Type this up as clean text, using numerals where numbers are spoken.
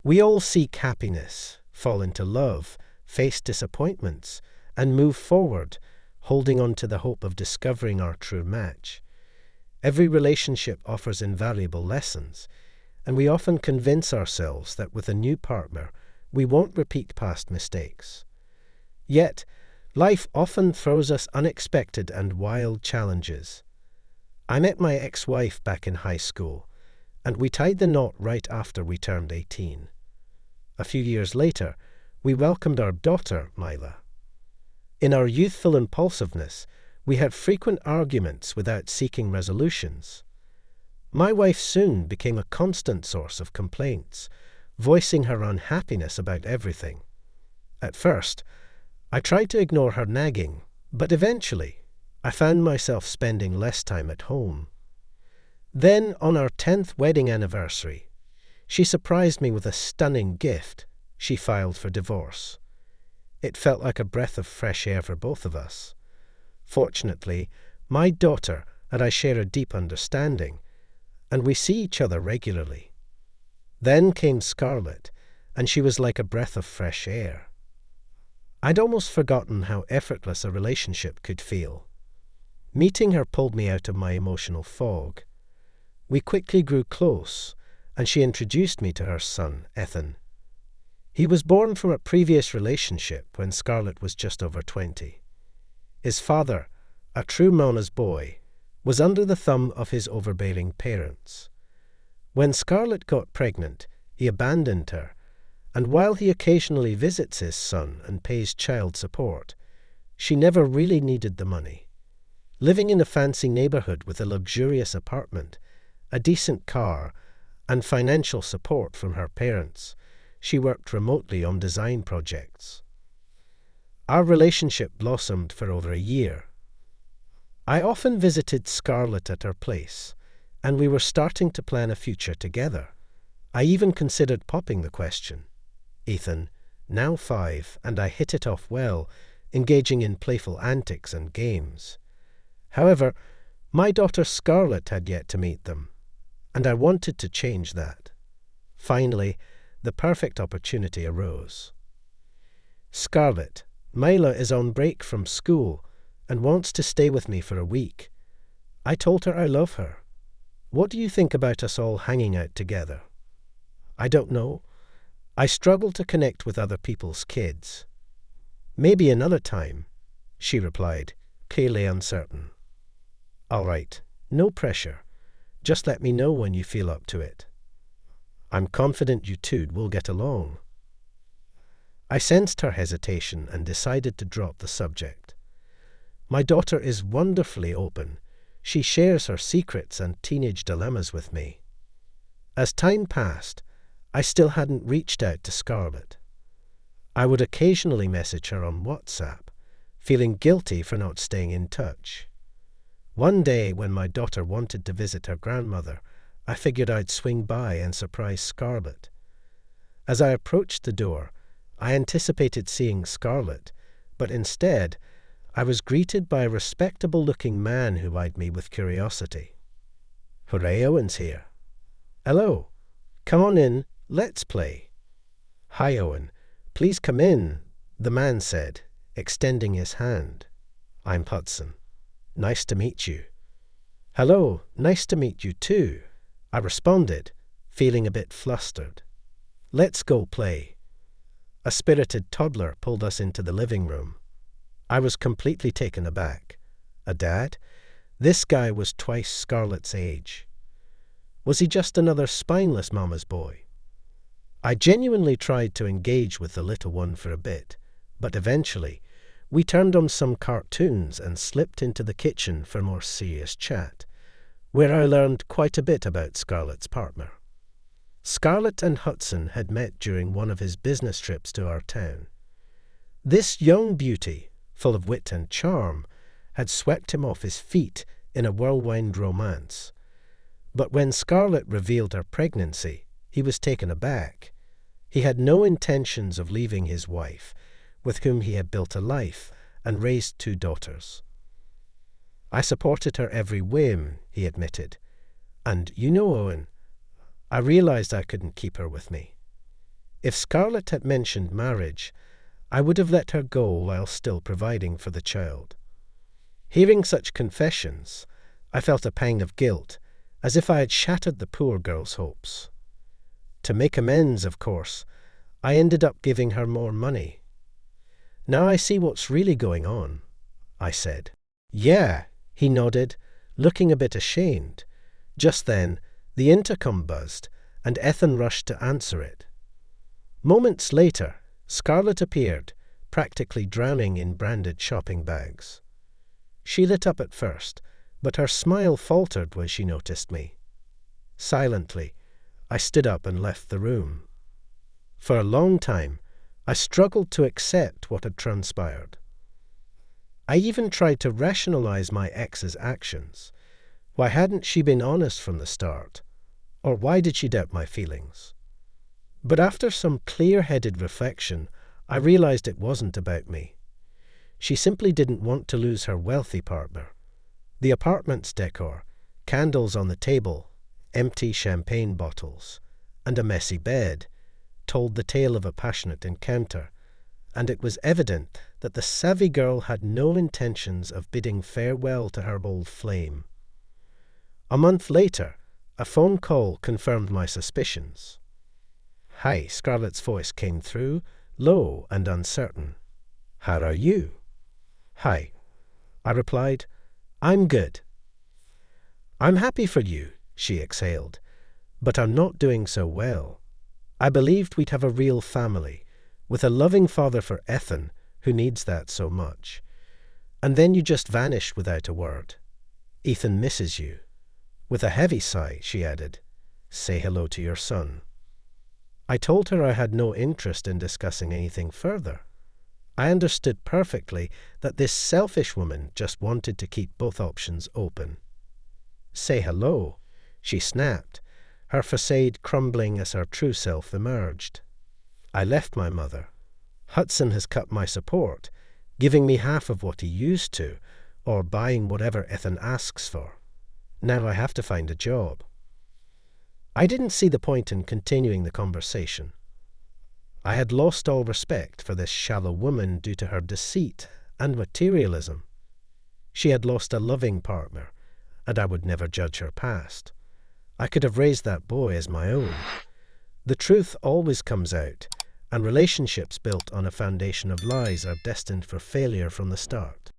We all seek happiness, fall into love, face disappointments, and move forward, holding on to the hope of discovering our true match. Every relationship offers invaluable lessons, and we often convince ourselves that with a new partner, we won't repeat past mistakes. Yet, life often throws us unexpected and wild challenges. I met my ex-wife back in high school, and we tied the knot right after we turned 18. A few years later, we welcomed our daughter, Mila. In our youthful impulsiveness, we had frequent arguments without seeking resolutions. My wife soon became a constant source of complaints, voicing her unhappiness about everything. At first, I tried to ignore her nagging, but eventually, I found myself spending less time at home. Then, on our 10th wedding anniversary, she surprised me with a stunning gift. She filed for divorce. It felt like a breath of fresh air for both of us. Fortunately, my daughter and I share a deep understanding, and we see each other regularly. Then came Scarlett, and she was like a breath of fresh air. I'd almost forgotten how effortless a relationship could feel. Meeting her pulled me out of my emotional fog. We quickly grew close, and she introduced me to her son, Ethan. He was born from a previous relationship when Scarlett was just over 20. His father, a true mama's boy, was under the thumb of his overbearing parents. When Scarlett got pregnant, he abandoned her, and while he occasionally visits his son and pays child support, she never really needed the money. Living in a fancy neighborhood with a luxurious apartment, a decent car, and financial support from her parents, she worked remotely on design projects. Our relationship blossomed for over a year. I often visited Scarlett at her place, and we were starting to plan a future together. I even considered popping the question. Ethan, now 5, and I hit it off well, engaging in playful antics and games. However, my daughter Scarlett had yet to meet them, and I wanted to change that. Finally, the perfect opportunity arose. Scarlett, Mila is on break from school and wants to stay with me for a week. I told her I love her. What do you think about us all hanging out together? I don't know. I struggle to connect with other people's kids. Maybe another time, she replied, clearly uncertain. All right, no pressure. Just let me know when you feel up to it. I'm confident you two will get along. I sensed her hesitation and decided to drop the subject. My daughter is wonderfully open. She shares her secrets and teenage dilemmas with me. As time passed, I still hadn't reached out to Scarlett. I would occasionally message her on WhatsApp, feeling guilty for not staying in touch. One day, when my daughter wanted to visit her grandmother, I figured I'd swing by and surprise Scarlett. As I approached the door, I anticipated seeing Scarlett, but instead, I was greeted by a respectable-looking man who eyed me with curiosity. Hooray, Owen's here. Hello. Come on in. Let's play. Hi, Owen. Please come in, the man said, extending his hand. I'm Hudson. Nice to meet you. Hello. Nice to meet you too, I responded, feeling a bit flustered. Let's go play. A spirited toddler pulled us into the living room. I was completely taken aback. A dad? This guy was twice Scarlett's age. Was he just another spineless mama's boy? I genuinely tried to engage with the little one for a bit, but eventually we turned on some cartoons and slipped into the kitchen for more serious chat, where I learned quite a bit about Scarlett's partner. Scarlett and Hudson had met during one of his business trips to our town. This young beauty, full of wit and charm, had swept him off his feet in a whirlwind romance. But when Scarlett revealed her pregnancy, he was taken aback. He had no intentions of leaving his wife, with whom he had built a life and raised 2 daughters. I supported her every whim, he admitted. And you know, Owen, I realized I couldn't keep her with me. If Scarlett had mentioned marriage, I would have let her go while still providing for the child. Hearing such confessions, I felt a pang of guilt, as if I had shattered the poor girl's hopes. To make amends, of course, I ended up giving her more money. "Now I see what's really going on," I said. "Yeah," he nodded, looking a bit ashamed. Just then, the intercom buzzed, and Ethan rushed to answer it. Moments later, Scarlett appeared, practically drowning in branded shopping bags. She lit up at first, but her smile faltered when she noticed me. Silently, I stood up and left the room. For a long time, I struggled to accept what had transpired. I even tried to rationalize my ex's actions. Why hadn't she been honest from the start? Or why did she doubt my feelings? But after some clear-headed reflection, I realized it wasn't about me. She simply didn't want to lose her wealthy partner. The apartment's decor, candles on the table, empty champagne bottles, and a messy bed told the tale of a passionate encounter, and it was evident that the savvy girl had no intentions of bidding farewell to her old flame. A month later, a phone call confirmed my suspicions. "Hi," Scarlett's voice came through, low and uncertain. "How are you?" "Hi," I replied. "I'm good." "I'm happy for you," she exhaled, "but I'm not doing so well. I believed we'd have a real family, with a loving father for Ethan, who needs that so much. And then you just vanished without a word. Ethan misses you." With a heavy sigh, she added, "Say hello to your son." I told her I had no interest in discussing anything further. I understood perfectly that this selfish woman just wanted to keep both options open. "Say hello," she snapped, her facade crumbling as her true self emerged. "I left my mother. Hudson has cut my support, giving me half of what he used to, or buying whatever Ethan asks for. Now I have to find a job." I didn't see the point in continuing the conversation. I had lost all respect for this shallow woman due to her deceit and materialism. She had lost a loving partner, and I would never judge her past. I could have raised that boy as my own. The truth always comes out, and relationships built on a foundation of lies are destined for failure from the start.